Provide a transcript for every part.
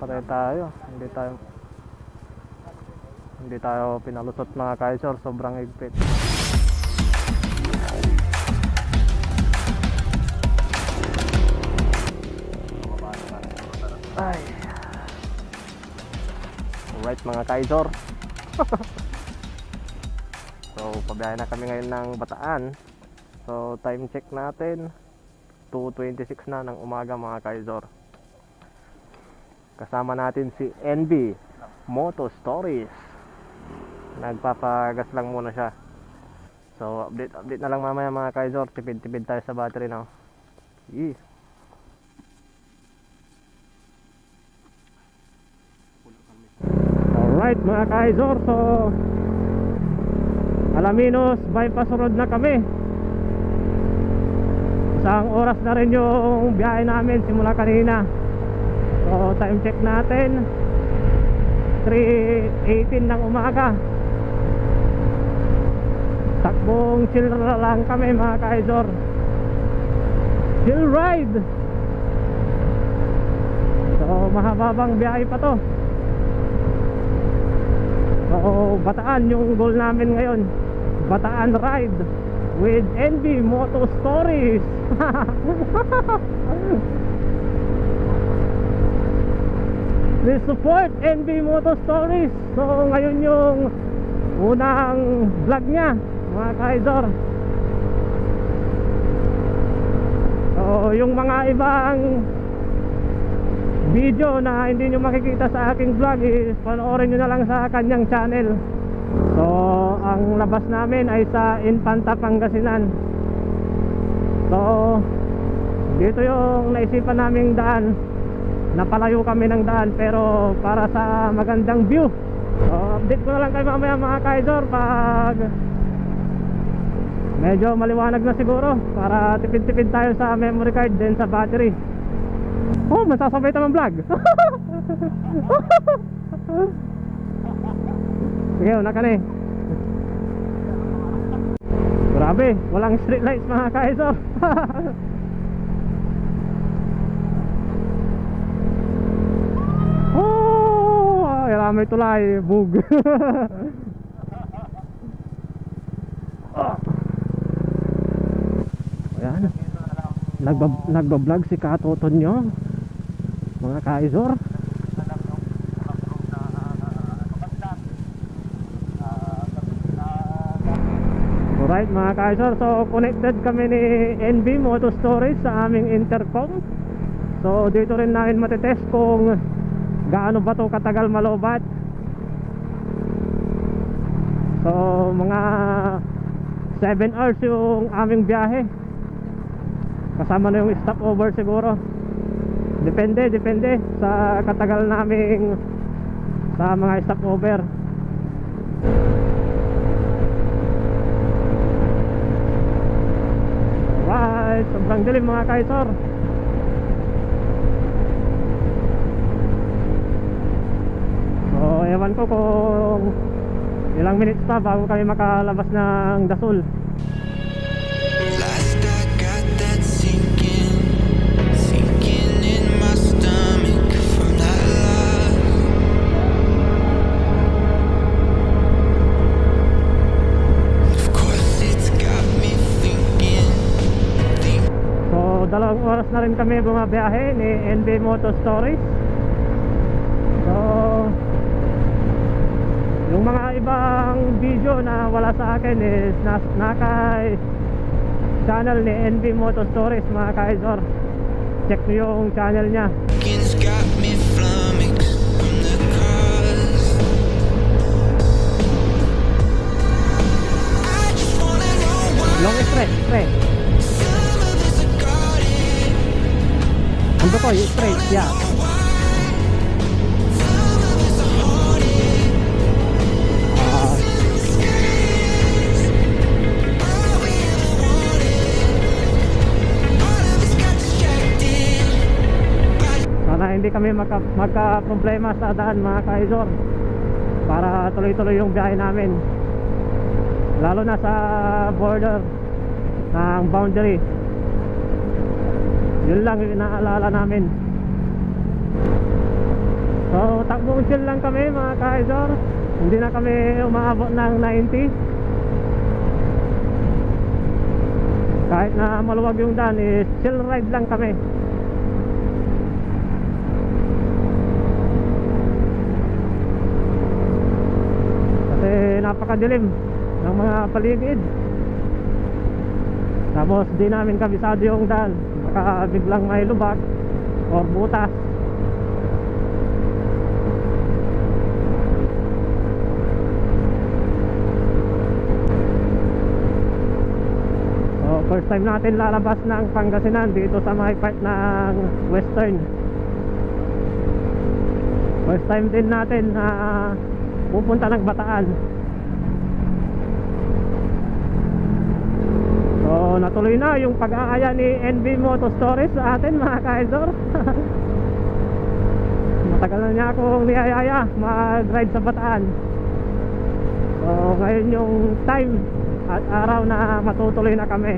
patay tayo. Hindi tayo pinalusot mga kaisor, sobrang higpit. Ay. Alright mga kaisor. So pabiyahe na kami ngayon ng Bataan. So time check natin 2:26 na ng umaga mga kaisor. Kasama natin si NB Moto Stories. Nagpapagas lang muna siya. So update na lang mamaya mga kaisor. Tipid tayo sa battery now. Yeah. Alright mga kaisor, so Alaminos bypass road na kami. Isang oras na rin yung biyahe namin simula kanina. So time check natin 3:18 ng umaga. Takbong chill lang kami mga kaisor. Chill ride. So mahababang biyahe pa to. So Bataan yung goal namin ngayon. Bataan ride with NB Moto Stories. Please support NB Moto Stories. So ngayon yung unang vlog niya mga kaisor. So yung mga ibang video na hindi nyo makikita sa aking vlog is panoorin nyo na lang sa kanyang channel. So ang labas namin ay sa Infanta, Pangasinan. So dito yung naisipan naming daan. Napalayo kami ng daan pero para sa magandang view. So update ko na lang kayo mamaya mga kaisor pag medyo maliwanag na siguro, para tipid-tipid tayo sa memory card din sa battery. Oh, masasabay tamang vlog. Sige, una ka na eh. Grabe, walang street lights mga kaisor. Oh, may tulay, bug. Ayan, nagbablog si Katoton nyo mga kaisor. Alright mga kaisor, so connected kami ni NB Moto Stories sa aming intercom. So dito rin namin matitest kung gaano ba to katagal malobat. So mga 7 hours yung aming biyahe. Kasama na yung stopover siguro. Depende sa katagal naming sa mga stopover. Right, sobrang dilim mga kaisor. So ewan ko kung ilang minutes pa bago kami makalabas ng Dasol. Dalawang oras na rin kami bumabiyahe ni NB Moto Stories. So yung mga ibang video na wala sa akin is nakay channel ni NB Moto Stories mga kaisor. Check nyo yung channel nya. Long straight. Ando ko, straight, yeah. Sana hindi kami magka-problema sa daan mga kaisor, para tuloy-tuloy yung biyahe namin, lalo na sa border ng boundary. Yun lang yung inaalala namin. chill lang kami mga ka-idol. Hindi na kami umaabot ng 90. Kahit na maluwag yung daan, chill ride lang kami. Kasi napakadilim ng mga paligid. Tapos di namin kabisado yung daan, baka biglang may lubak or butas. So first time natin lalabas ng Pangasinan dito sa may part ng Western. First time din natin na pupunta ng Bataan. So natuloy na yung pag-aaya ni NB Moto Stories sa atin mga ka-idol. Matagal na niya akong niyayaya mag-ride sa Bataan. So ngayon yung time at araw na matutuloy na kami.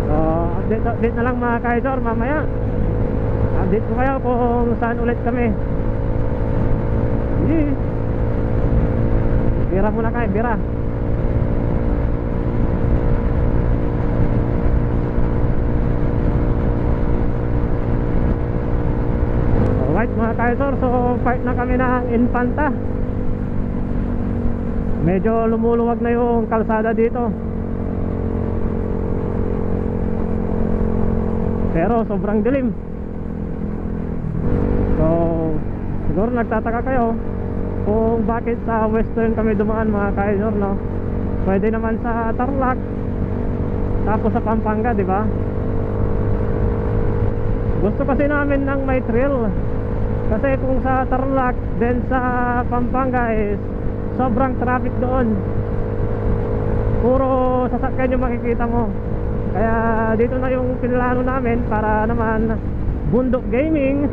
So update na lang mga ka-idol mamaya. Update ko kayo kung saan ulit kami. Bira muna kayo, bira. Alright mga ka-idol, so park na kami ng Infanta. Medyo lumuluwag na yung kalsada dito, pero sobrang dilim. So siguro nagtataka kayo kung bakit sa Western kami dumaan mga ka-idol, no? Pwede naman sa Tarlac, tapos sa Pampanga, di ba? Gusto kasi namin ng may trail. Kasi kung sa Tarlac then sa Pampanga is sobrang traffic doon. Puro sasakyan yung makikita mo. Kaya dito na yung pinlano namin para naman bundok gaming.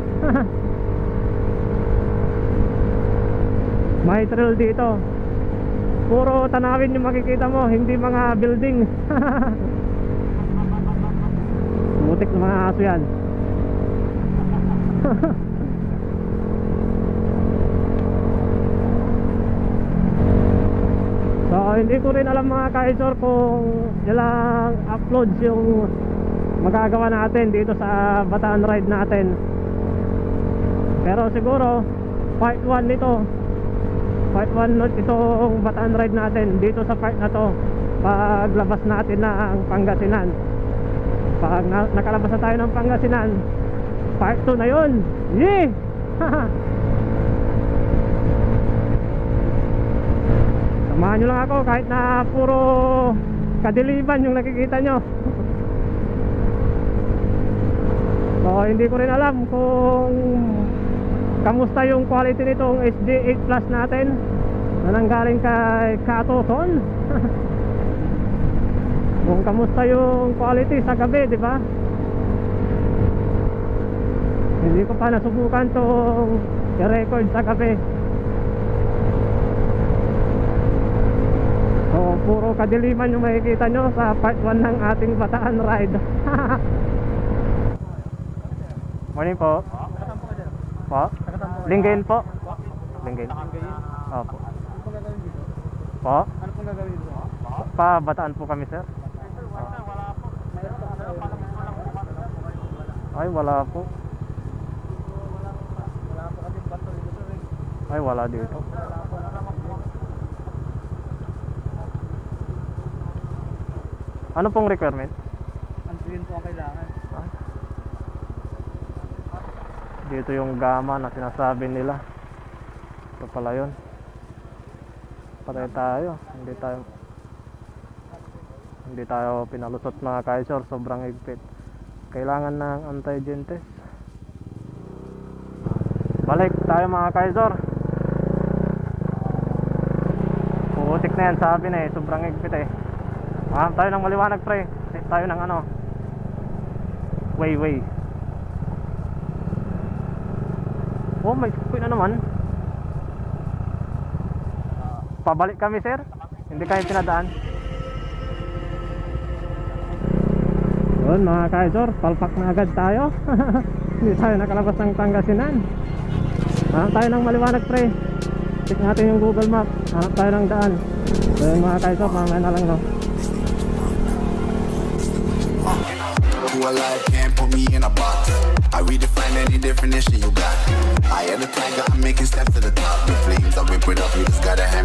May trail dito. Puro tanawin yung makikita mo, hindi mga building. Butik na mga aso yan. So hindi ko rin alam mga ka-idol kung ilang uploads yung magagawa natin dito sa Bataan ride natin. Pero siguro part 1 nito, part 1 itong Bataan ride natin dito sa part na to, paglabas natin ng Pangasinan. Pag nakalabas na tayo ng Pangasinan, part 2 na yun. Yee! Samahan nyo lang ako kahit na puro kadiliman yung nakikita nyo. So hindi ko rin alam kung kamusta yung quality nitong SD8 Plus natin na nanggaling kay Katoton. Kung kamusta yung quality sa gabi, di ba? Hindi ko pa nasubukan tong i-record sa gabi. So puro kadiliman yung makikita nyo sa part 1 ng ating Bataan ride. Morning po. Po? Linggayin po. Linggayin. Opo. Po? Ano pong gagawin dito? Pa Bataan po kami sir. Ay wala po. Wala po kasi bato dito eh. Ay wala dito. Ano pong requirement? Antuin po ang kailangan. Dito yung gama na sinasabi nila. Ito pala yun. Patay tayo. Hindi tayo pinalusot mga ka-idol. Sobrang higpit. Kailangan ng anti-gin test. Balik tayo mga ka-idol. Putik na yan, sabi na eh. Sobrang higpit eh. Tayo ng maliwanag pre. Tayo ng ano, way. Oh may kuya na naman. Pabalik kami sir. Hindi kayo pinadaan. Yun mga ka-idol, palpak na agad tayo. Hindi tayo nakalabas ng Pangasinan. Hanap tayo ng maliwanag pre. Check natin yung Google Map. Hanap tayo ng daan. So yun mga kaisop, mamaya na lang no. To a life can't put me in a box. I redefine any definition you got. I am the tiger,